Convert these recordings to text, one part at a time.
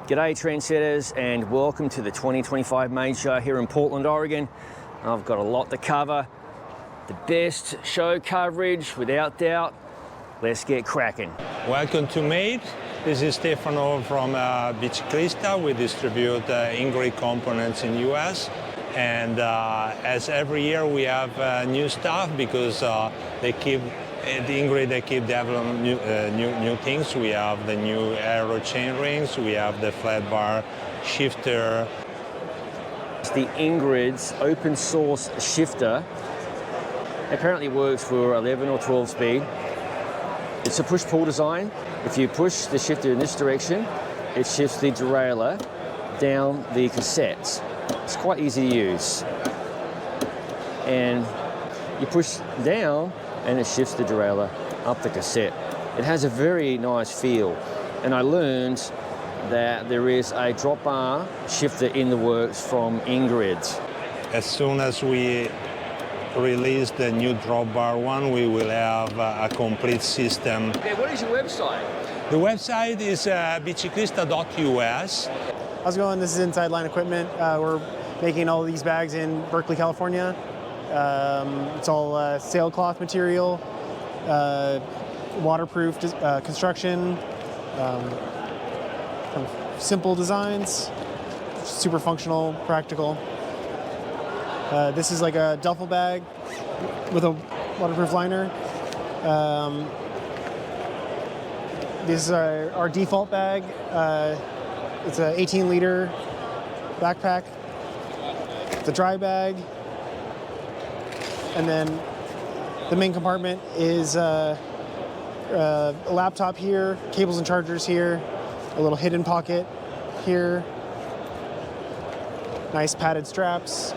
G'day trendsetters, and welcome to the 2025 Major here in Portland, Oregon. I've got a lot to cover. The best show coverage, without doubt. Let's get cracking. Welcome to MADE. This is Stefano from Biciclista. We distribute Ingrid components in US. And as every year we have new stuff because they keep developing new things. We have the new aero chain rings, we have the flat bar shifter. It's the Ingrid's open source shifter. Apparently works for 11 or 12 speed. It's a push-pull design. If you push the shifter in this direction, it shifts the derailleur down the cassette. It's quite easy to use. And you push down and it shifts the derailleur up the cassette. It has a very nice feel. And I learned that there is a drop bar shifter in the works from Ingrid. As soon as we release the new drop bar one, we will have a complete system. Okay, what is your website? The website is biciclista.us. How's it going? This is Inside Line Equipment. We're making all of these bags in Berkeley, California. It's all sailcloth material, waterproof construction, kind of simple designs, super functional, practical. This is like a duffel bag with a waterproof liner. This is our default bag. It's an 18-liter backpack. It's a dry bag. And then the main compartment is a laptop here, cables and chargers here, a little hidden pocket here, nice padded straps.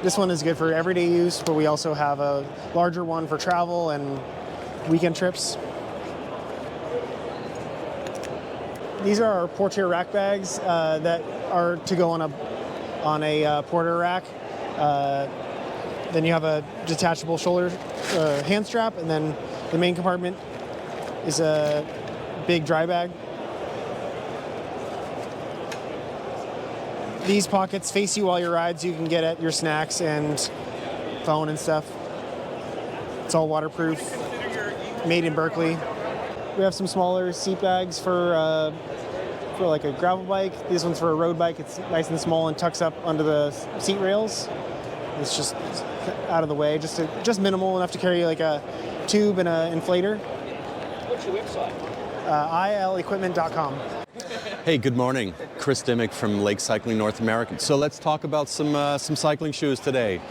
This one is good for everyday use, but we also have a larger one for travel and weekend trips. These are our portiere rack bags that are to go on a porter rack. Then you have a detachable shoulder hand strap, and then the main compartment is a big dry bag. These pockets face you while you ride, so you can get at your snacks and phone and stuff. It's all waterproof, made in Berkeley. We have some smaller seat bags for like a gravel bike. This one's for a road bike. It's nice and small and tucks up under the seat rails. It's just out of the way, just minimal enough to carry like a tube and an inflator. What's your website? ilequipment.com. Hey, good morning. Chris Dimmick from Lake Cycling North America. So let's talk about some cycling shoes today.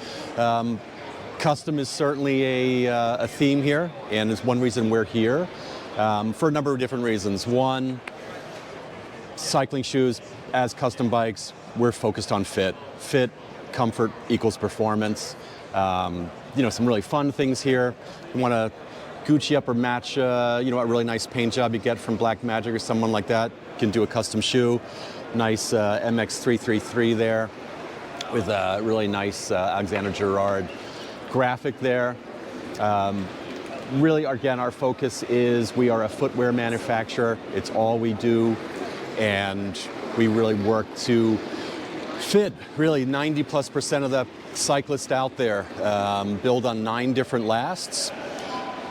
Custom is certainly a theme here, and it's one reason we're here for a number of different reasons. One, cycling shoes as custom bikes, we're focused on fit. Fit, comfort equals performance. Some really fun things here. You want to Gucci up or match, a really nice paint job you get from Black Magic or someone like that. You can do a custom shoe. Nice MX333 there with a really nice Alexander Gerard graphic there. Really, again, our focus is we are a footwear manufacturer. It's all we do, and we really work to fit really 90+% of the cyclists out there. Build on 9 different lasts.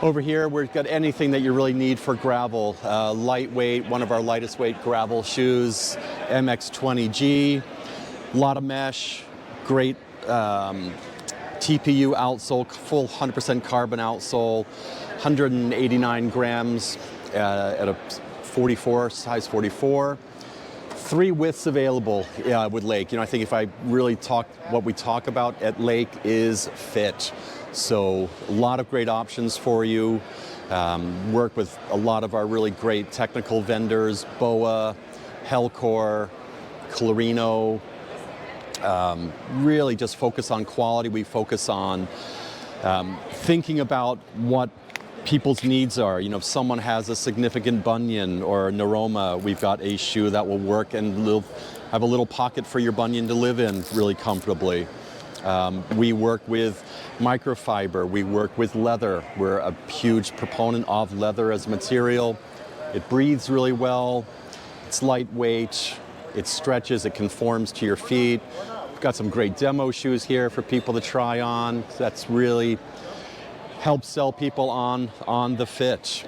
Over here, we've got anything that you really need for gravel. Lightweight, one of our lightest weight gravel shoes, MX20G. A lot of mesh, great TPU outsole, full 100% carbon outsole, 189 grams at a 44, size 44. 3 widths available with Lake. I think if I really what we talk about at Lake is fit. So a lot of great options for you. Work with a lot of our really great technical vendors, BOA, Helcor, Clarino. Really just focus on quality. We focus on thinking about what people's needs are. If someone has a significant bunion or neuroma, we've got a shoe that will work and have a little pocket for your bunion to live in really comfortably. We work with microfiber, we work with leather. We're a huge proponent of leather as material. It breathes really well. It's lightweight, it stretches, it conforms to your feet. We've got some great demo shoes here for people to try on. That's really helps sell people on the fit.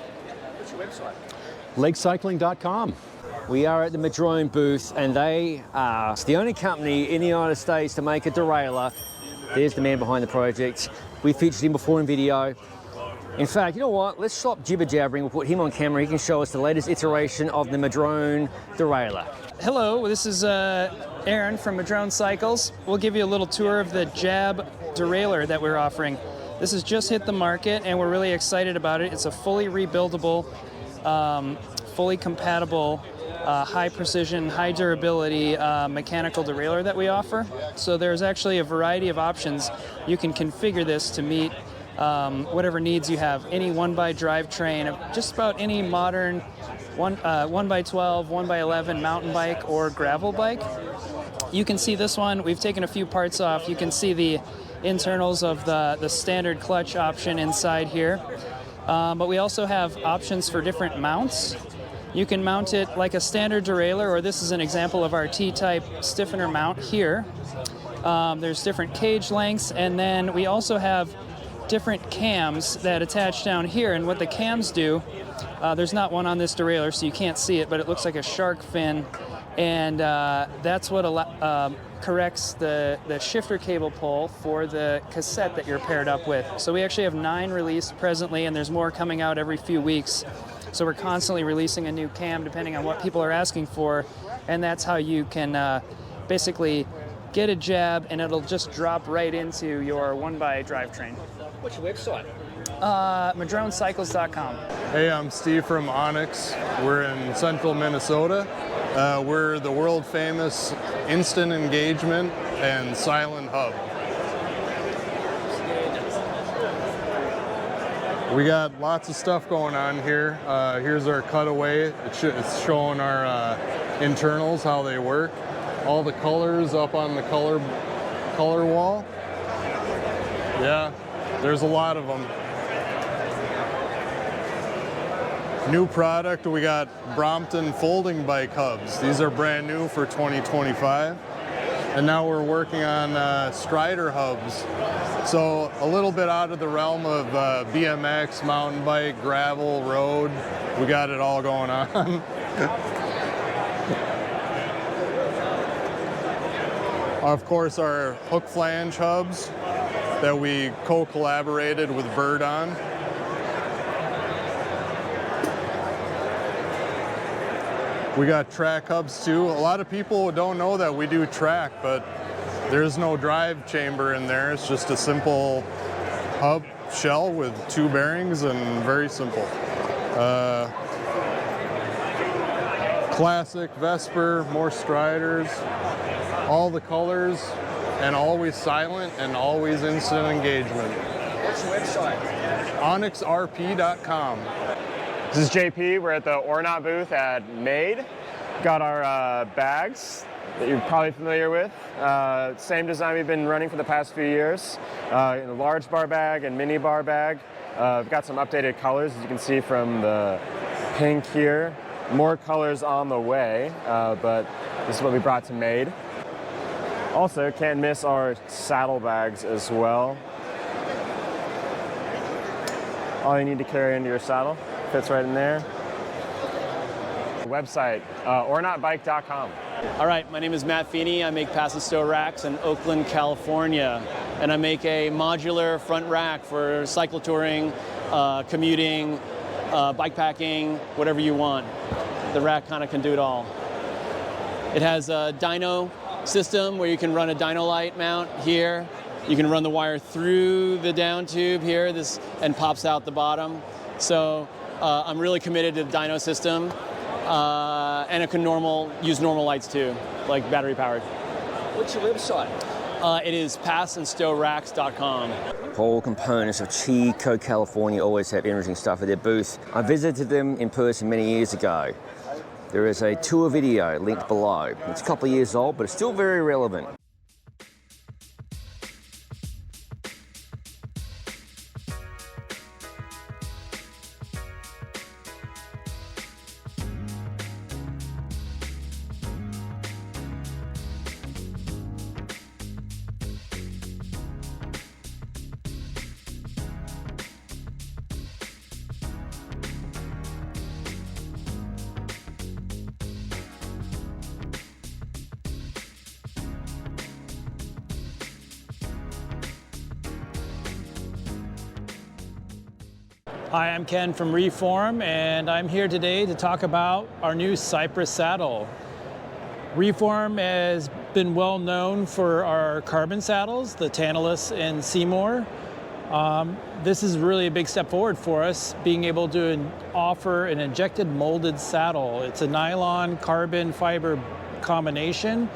What's your website? Lakecycling.com. We are at the Madrone booth, and they are the only company in the United States to make a derailleur. There's the man behind the project. We featured him before in video. In fact, you know what? Let's stop jibber-jabbering. We'll put him on camera. He can show us the latest iteration of the Madrone derailleur. Hello, this is Aaron from Madrone Cycles. We'll give you a little tour of the Jab derailleur that we're offering. This has just hit the market, and we're really excited about it. It's a fully rebuildable, fully compatible, high precision, high durability mechanical derailleur that we offer. So there's actually a variety of options. You can configure this to meet whatever needs you have. Any 1x drivetrain, just about any modern 1x12, 1x11 mountain bike or gravel bike. You can see this one. We've taken a few parts off. You can see the internals of the standard clutch option inside here. But we also have options for different mounts. You can mount it like a standard derailleur, or this is an example of our T-type stiffener mount here. There's different cage lengths, and then we also have different cams that attach down here. And what the cams do, there's not one on this derailleur, so you can't see it, but it looks like a shark fin, and that's what corrects the shifter cable pull for the cassette that you're paired up with. So we actually have 9 released presently, and there's more coming out every few weeks. So we're constantly releasing a new cam depending on what people are asking for, and that's how you can basically get a Jab, and it'll just drop right into your 1x drivetrain. What's your website? MadroneCycles.com. Hey, I'm Steve from Onyx. We're in central Minnesota. We're the world famous instant engagement and silent hub. We got lots of stuff going on here. Here's our cutaway. It's showing our internals, how they work. All the colors up on the color wall. Yeah, there's a lot of them. New product, we got Brompton folding bike hubs. These are brand new for 2025. And now we're working on Strider hubs. So a little bit out of the realm of BMX, mountain bike, gravel, road. We got it all going on. Of course, our hook flange hubs that we co-collaborated with Berd on. We got track hubs too. A lot of people don't know that we do track, but there's no drive chamber in there. It's just a simple hub shell with 2 bearings and very simple. Classic Vesper, more Striders, all the colors, and always silent and always instant engagement. What's your website? OnyxRP.com. This is JP. We're at the Ornot booth at Made. Got our bags that you're probably familiar with. Same design we've been running for the past few years. In a large bar bag and mini bar bag. We've got some updated colors, as you can see from the pink here. More colors on the way, but this is what we brought to Made. Also, can't miss our saddle bags as well. All you need to carry into your saddle. Fits right in there. Website, ornotbike.com. All right, my name is Matt Feeney. I make pass and stow racks in Oakland, California. And I make a modular front rack for cycle touring, commuting, bike packing, whatever you want. The rack kind of can do it all. It has a dyno system where you can run a dyno light mount here. You can run the wire through the down tube here, and pops out the bottom. So I'm really committed to the dyno system, and it can use normal lights too, like battery powered. What's your website? It is passandstowracks.com. All components of Chico, California always have interesting stuff at their booth. I visited them in person many years ago. There is a tour video linked below. It's a couple of years old, but it's still very relevant. Hi, I'm Ken from Reform, and I'm here today to talk about our new Cypress saddle. Reform has been well known for our carbon saddles, the Tantalus and Seymour. This is really a big step forward for us, being able to offer an injected molded saddle. It's a nylon carbon fiber combination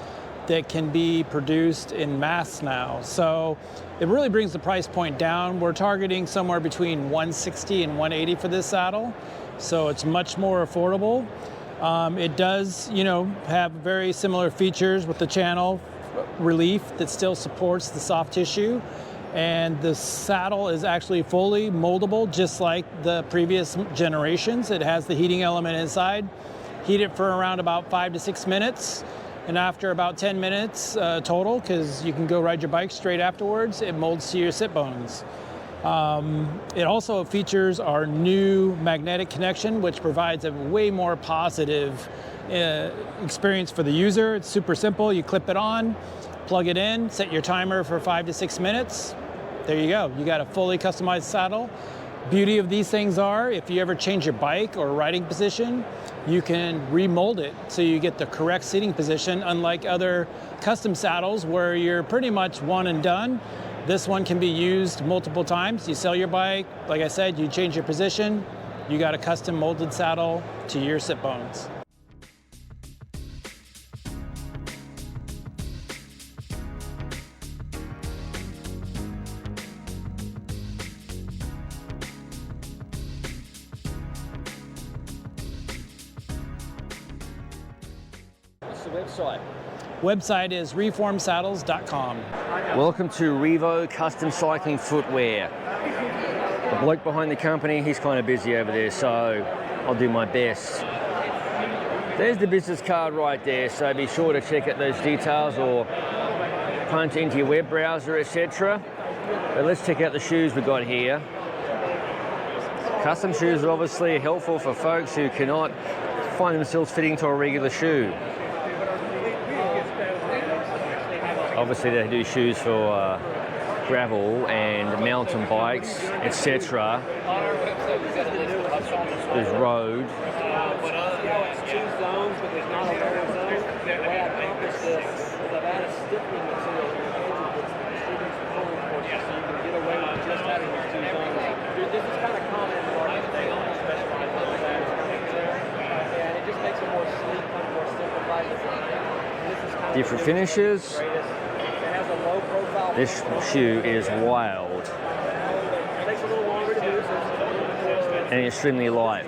that can be produced in mass now. So it really brings the price point down. We're targeting somewhere between $160 and $180 for this saddle. So it's much more affordable. It does, have very similar features with the channel relief that still supports the soft tissue. And the saddle is actually fully moldable, just like the previous generations. It has the heating element inside. Heat it for around about 5 to 6 minutes. And after about 10 minutes total, because you can go ride your bike straight afterwards, it molds to your sit bones. It also features our new magnetic connection, which provides a way more positive experience for the user. It's super simple. You clip it on, plug it in, set your timer for 5 to 6 minutes. There you go. You got a fully customized saddle. Beauty of these things are, if you ever change your bike or riding position, you can remold it so you get the correct seating position, unlike other custom saddles where you're pretty much one and done. This one can be used multiple times. You sell your bike, like I said, you change your position, you got a custom molded saddle to your sit bones. Website is reformsaddles.com. Welcome to Riivo Custom Cycling Footwear. The bloke behind the company, he's kind of busy over there, so I'll do my best. There's the business card right there, so be sure to check out those details or punch into your web browser, etc. But let's check out the shoes we've got here. Custom shoes are obviously helpful for folks who cannot find themselves fitting to a regular shoe. Obviously they do shoes for gravel and mountain bikes, etc. There's road. Different finishes. This shoe is wild and extremely light.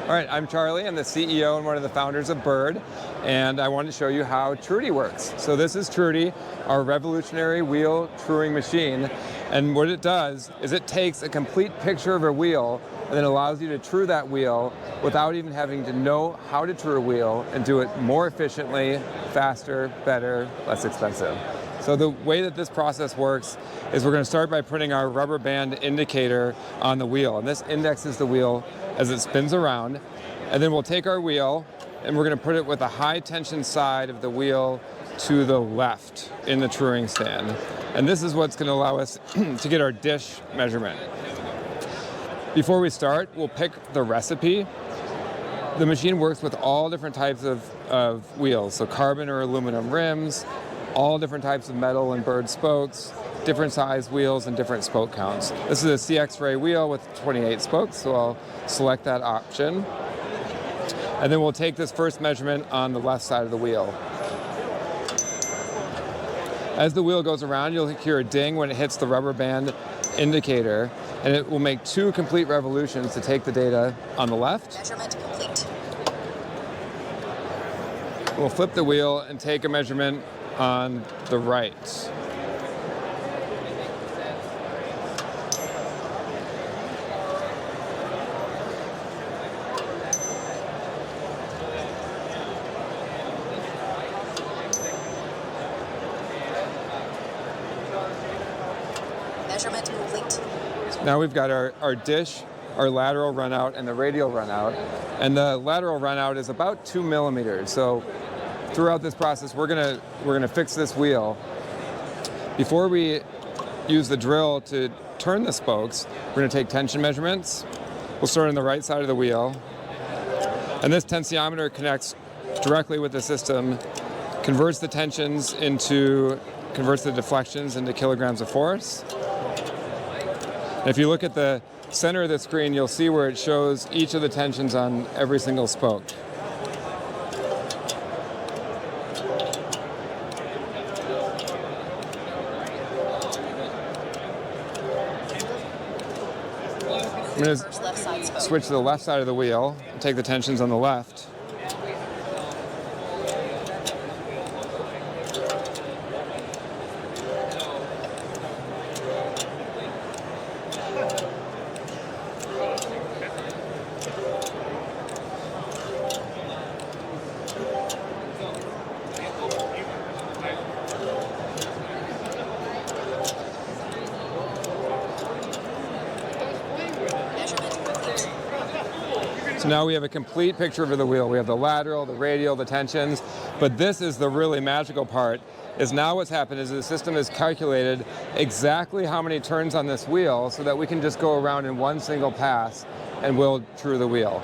All right, I'm Charlie. I'm the CEO and one of the founders of Berd, and I wanted to show you how Trudi works. So this is Trudi, our revolutionary wheel truing machine, and what it does is it takes a complete picture of a wheel and then allows you to true that wheel without even having to know how to true a wheel and do it more efficiently, faster, better, less expensive. So the way that this process works is we're going to start by putting our rubber band indicator on the wheel, and this indexes the wheel as it spins around, and then we'll take our wheel and we're going to put it with the high tension side of the wheel to the left in the truing stand. And this is what's going to allow us to get our dish measurement. Before we start, we'll pick the recipe. The machine works with all different types of wheels, so carbon or aluminum rims, all different types of metal and Berd spokes, different size wheels and different spoke counts. This is a CX Ray wheel with 28 spokes, so I'll select that option. And then we'll take this first measurement on the left side of the wheel. As the wheel goes around, you'll hear a ding when it hits the rubber band indicator, and it will make 2 complete revolutions to take the data on the left. Measurement complete. We'll flip the wheel and take a measurement on the right. Measurement complete. Now we've got our dish, our lateral run out, and the radial run out. And the lateral run out is about 2 millimeters. So throughout this process, we're gonna fix this wheel. Before we use the drill to turn the spokes, we're gonna take tension measurements. We'll start on the right side of the wheel. And this tensiometer connects directly with the system, converts the deflections into kilograms of force. And if you look at the center of the screen, you'll see where it shows each of the tensions on every single spoke. I'm going to switch to the left side of the wheel and take the tensions on the left. So now we have a complete picture of the wheel. We have the lateral, the radial, the tensions, but this is the really magical part, is now what's happened is the system has calculated exactly how many turns on this wheel so that we can just go around in one single pass and we'll true the wheel.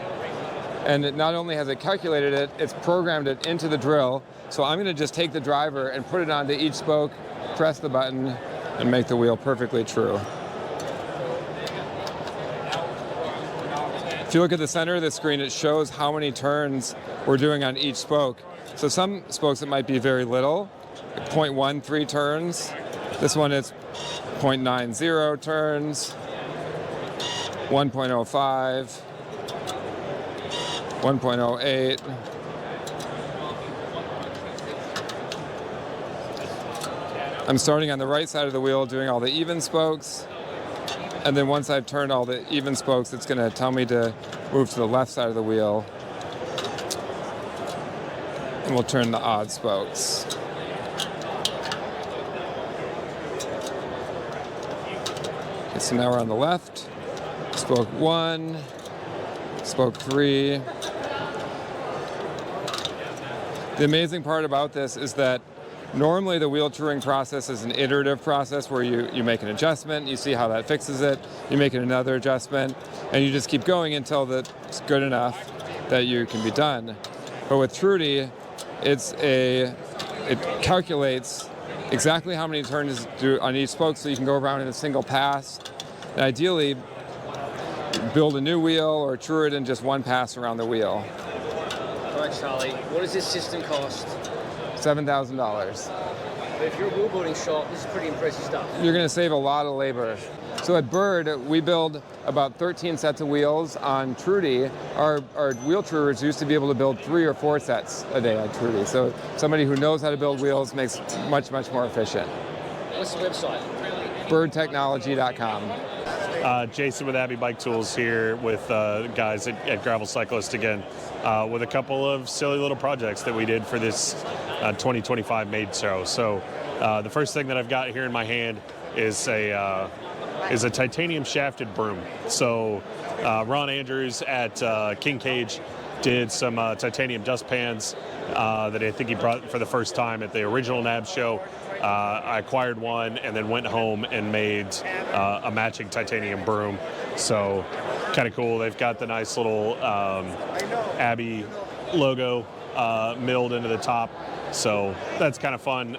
And it not only has it calculated it, it's programmed it into the drill. So I'm gonna just take the driver and put it onto each spoke, press the button, and make the wheel perfectly true. If you look at the center of the screen, it shows how many turns we're doing on each spoke. So some spokes it might be very little, 0.13 turns. This one is 0.90 turns, 1.05, 1.08. I'm starting on the right side of the wheel, doing all the even spokes. And then once I've turned all the even spokes, it's going to tell me to move to the left side of the wheel. And we'll turn the odd spokes. Okay, so now we're on the left. Spoke 1, spoke 3. The amazing part about this is that normally the wheel truing process is an iterative process where you make an adjustment, you see how that fixes it, you make another adjustment, and you just keep going until it's good enough that you can be done. But with Trudi, it calculates exactly how many turns do on each spoke so you can go around in a single pass, and ideally build a new wheel or true it in just one pass around the wheel. All right, Charlie, what does this system cost? $7,000. But if you're a wheel building shop, this is pretty impressive stuff. You're going to save a lot of labor. So at Berd, we build about 13 sets of wheels on Trudi. Our wheel truers used to be able to build 3 or 4 sets a day on Trudi. So somebody who knows how to build wheels makes much, much more efficient. What's the website? BerdTechnology.com. Jason with Abbey Bike Tools here with guys at Gravel Cyclist again, with a couple of silly little projects that we did for this 2025 Made Show. So the first thing that I've got here in my hand is a titanium shafted broom. So Ron Andrews at King Cage did some titanium dustpans that I think he brought for the first time at the original NAB show. I acquired one and then went home and made a matching titanium broom. So kind of cool. They've got the nice little Abbey logo milled into the top. So that's kind of fun.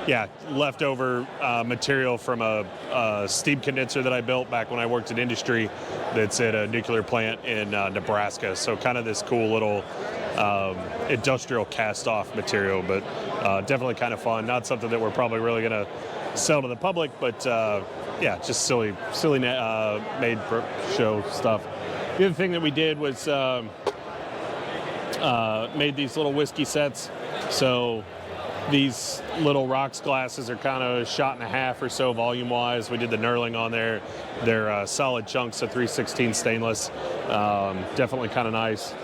Yeah, leftover material from a steam condenser that I built back when I worked in industry that's at a nuclear plant in Nebraska. So kind of this cool little industrial cast-off material, but definitely kind of fun. Not something that we're probably really going to sell to the public, but yeah, just silly made show stuff. The other thing that we did was made these little whiskey sets. So these little rocks glasses are kind of shot and a half or so volume-wise. We did the knurling on there. They're solid chunks of 316 stainless. Definitely kind of nice.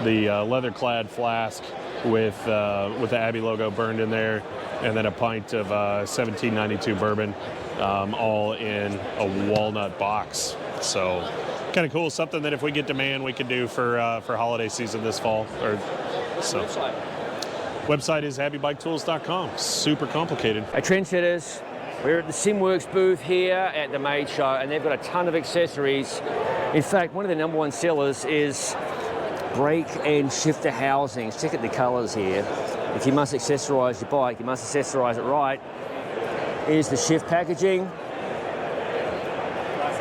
The leather-clad flask with the Abbey logo burned in there, and then a pint of 1792 bourbon, all in a walnut box. So kind of cool. Something that if we get demand, we could do for holiday season this fall. Website is abbybiketools.com. Super complicated. Hey, trendsetters, we're at the SimWorks booth here at the Made Show, and they've got a ton of accessories. In fact, one of the #1 sellers is brake and shifter housings. Check out the colours here. If you must accessorise your bike, you must accessorise it right. Here's the shift packaging.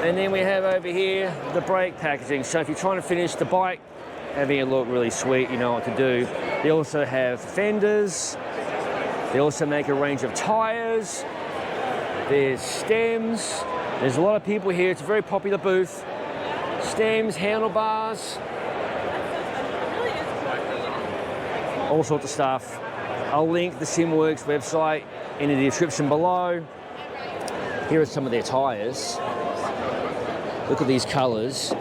And then we have over here the brake packaging. So if you're trying to finish the bike, having it look really sweet, you know what to do. They also have fenders. They also make a range of tyres. There's stems. There's a lot of people here. It's a very popular booth. Stems, handlebars, all sorts of stuff. I'll link the SimWorks website in the description below. Here are some of their tyres. Look at these colours.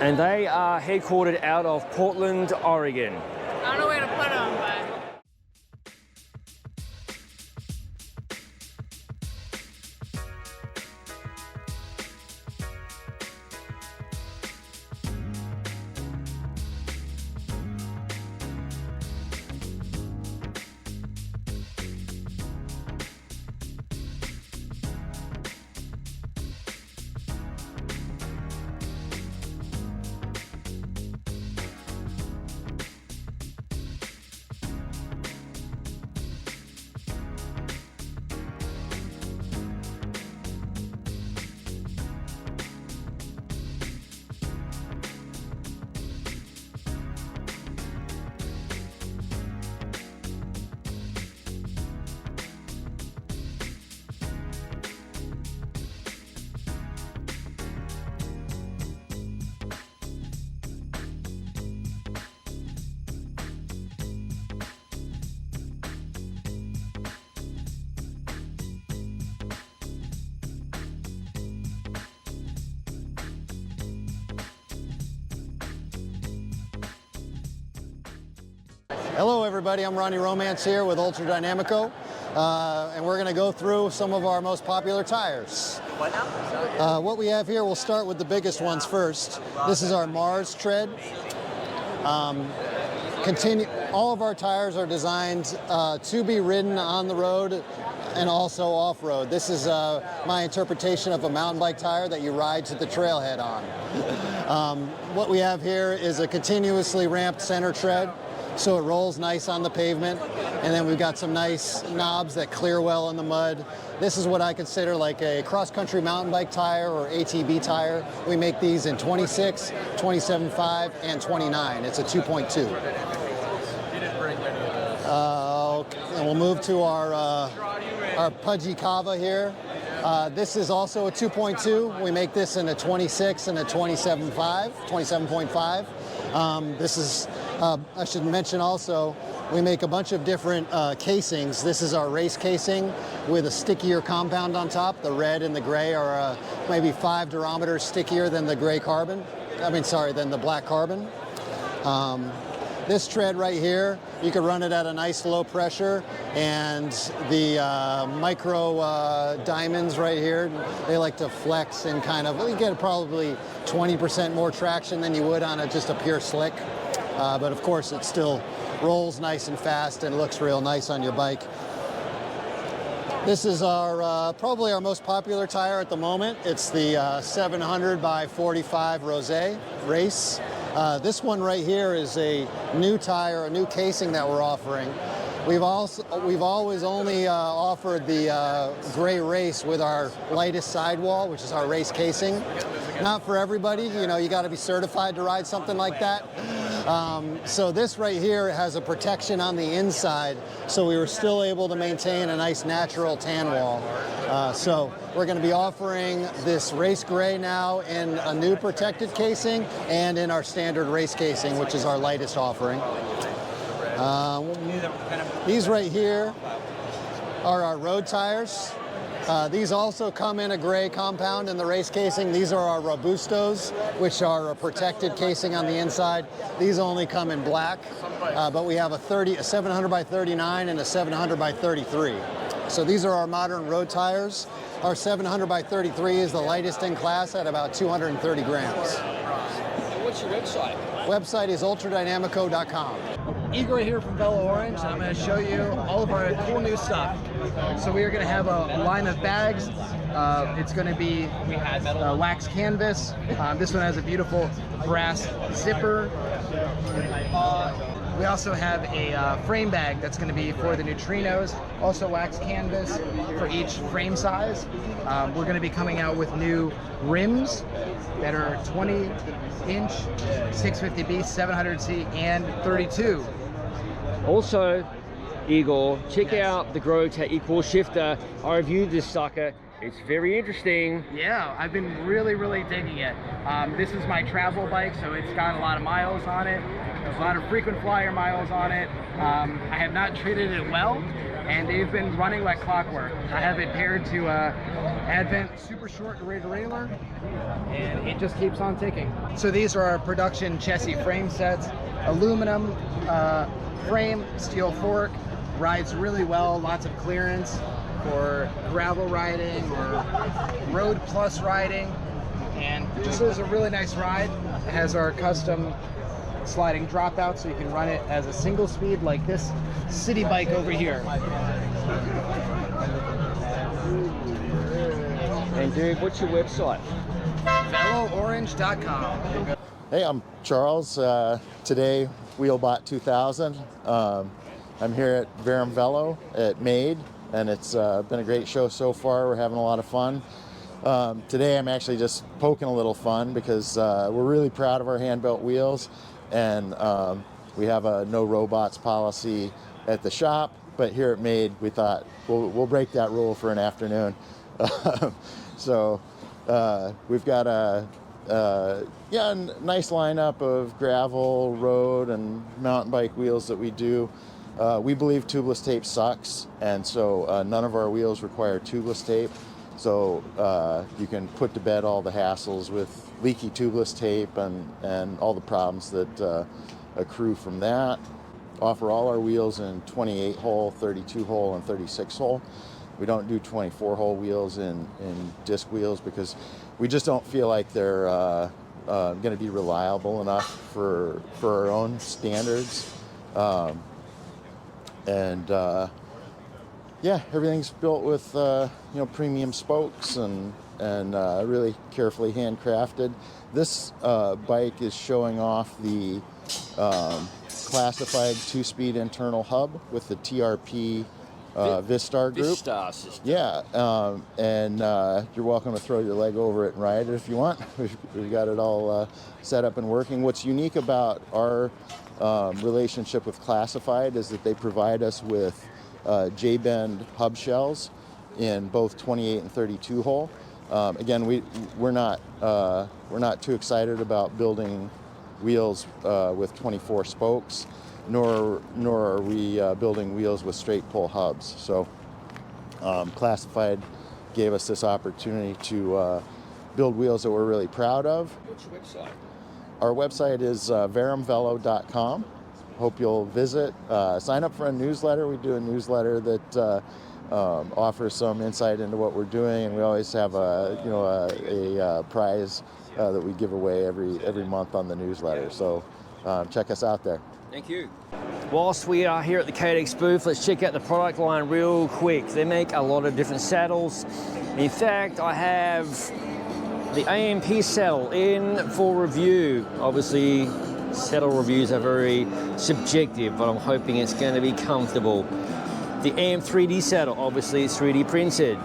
And they are headquartered out of Portland, Oregon. I don't know where to put them, but... Hello everybody, I'm Ronnie Romance here with UltraDynamico, and we're going to go through some of our most popular tires. What we have here, we'll start with the biggest ones first. This is our Mars tread. All of our tires are designed to be ridden on the road and also off-road. This is my interpretation of a mountain bike tire that you ride to the trailhead on. What we have here is a continuously ramped center tread, so it rolls nice on the pavement, and then we've got some nice knobs that clear well in the mud. This is what I consider like a cross-country mountain bike tire or ATV tire. We make these in 26, 27.5, and 29. It's a 2.2. And we'll move to our Pudgy Kava here. This is also a 2.2. We make this in a 26 and a 27.5. This is, I should mention also, we make a bunch of different casings. This is our race casing with a stickier compound on top. The red and the gray are maybe 5 durometers stickier than the gray carbon. Than the black carbon. This tread right here, you can run it at a nice low pressure, and the micro diamonds right here, they like to flex and kind of, you get probably 20% more traction than you would on just a pure slick. But of course it still rolls nice and fast and looks real nice on your bike. This is our probably our most popular tire at the moment. It's the 700 by 45 Rosé Race. This one right here is a new tire, a new casing that we're offering. We've always only offered the gray race with our lightest sidewall, which is our race casing. Not for everybody, you know, you got to be certified to ride something like that. So this right here has a protection on the inside, so we were still able to maintain a nice natural tan wall. So we're going to be offering this race gray now in a new protected casing and in our standard race casing, which is our lightest offering. These right here are our road tires. These also come in a gray compound in the race casing. These are our Robustos, which are a protected casing on the inside. These only come in black, but we have a 700 by 39 and a 700 by 33. So these are our modern road tires. Our 700 by 33 is the lightest in class at about 230 grams. What's your website? Website is UltraDynamico.com. Ingrid here from Velo Orange, and I'm going to show you all of our cool new stuff. So we are going to have a line of bags. It's going to be wax canvas. This one has a beautiful brass zipper. We also have a frame bag that's going to be for the neutrinos, also wax canvas for each frame size. We're going to be coming out with new rims that are 20-inch, 650B, 700C, and 32. Also, Igor, check out the Grotech Equal Shifter. I reviewed this sucker. It's very interesting. Yeah, I've been really digging it. This is my travel bike, so it's got a lot of miles on it. There's a lot of frequent flyer miles on it. I have not treated it well, and they've been running like clockwork. I have it paired to Advent super short derailleur, and it just keeps on ticking. So these are our production chassis frame sets. Aluminum frame, steel fork, rides really well, lots of clearance for gravel riding or road plus riding, and just is a really nice ride. It has our custom sliding dropout, so you can run it as a single speed like this city bike over here. And dude, what's your website? VeloOrange.com. Hey, I'm Charles. Today, Wheelbot 2000. I'm here at VerumVelo at Made, and it's been a great show so far. We're having a lot of fun. Today I'm actually just poking a little fun because we're really proud of our hand-built wheels, and we have a no robots policy at the shop, but here at Made we thought we'll break that rule for an afternoon. So we've got a nice lineup of gravel, road, and mountain bike wheels that we do. We believe tubeless tape sucks, and so none of our wheels require tubeless tape. So you can put to bed all the hassles with leaky tubeless tape and all the problems that accrue from that. Offer all our wheels in 28 hole, 32 hole, and 36 hole. We don't do 24 hole wheels in disc wheels because we just don't feel like they're going to be reliable enough for our own standards. Yeah, everything's built with premium spokes and really carefully handcrafted. This bike is showing off the classified 2-speed internal hub with the TRP Vistar group. Vistar system. Yeah, and you're welcome to throw your leg over it and ride it if you want. We've got it all set up and working. What's unique about our relationship with Classified is that they provide us with J-bend hub shells in both 28 and 32 hole. Again, we're not too excited about building wheels with 24 spokes, nor are we building wheels with straight pull hubs. So Classified gave us this opportunity to build wheels that we're really proud of. What's your website? Our website is VerumVelo.com. Hope you'll visit. Sign up for a newsletter. We do a newsletter that offers some insight into what we're doing, and we always have a prize that we give away every month on the newsletter. So check us out there. Thank you. Whilst we are here at the Cadex booth, let's check out the product line real quick. They make a lot of different saddles. In fact, I have the AMP saddle in for review. Obviously, saddle reviews are very subjective, but I'm hoping it's going to be comfortable. The AM 3D saddle, obviously it's 3D printed.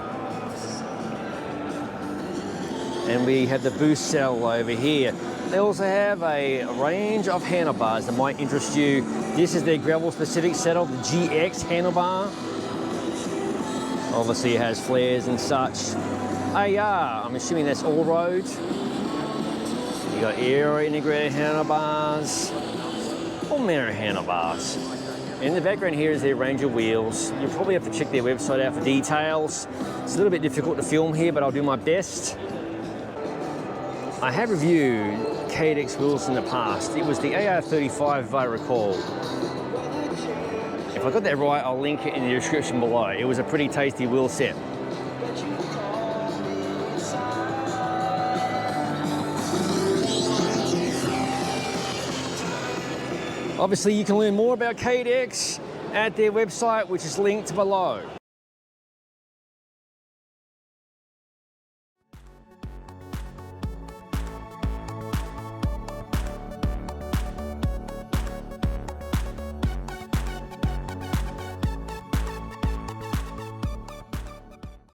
And we have the Boost saddle over here. They also have a range of handlebars that might interest you. This is their gravel specific saddle, the GX handlebar. Obviously it has flares and such. AR, I'm assuming that's all road. You got aero integrated handlebars, all manner of handlebars. In the background here is their range of wheels. You'll probably have to check their website out for details. It's a little bit difficult to film here, but I'll do my best. I have reviewed Cadex wheels in the past. It was the AR35 if I recall. If I got that right, I'll link it in the description below. It was a pretty tasty wheel set. Obviously, you can learn more about Cadex at their website, which is linked below.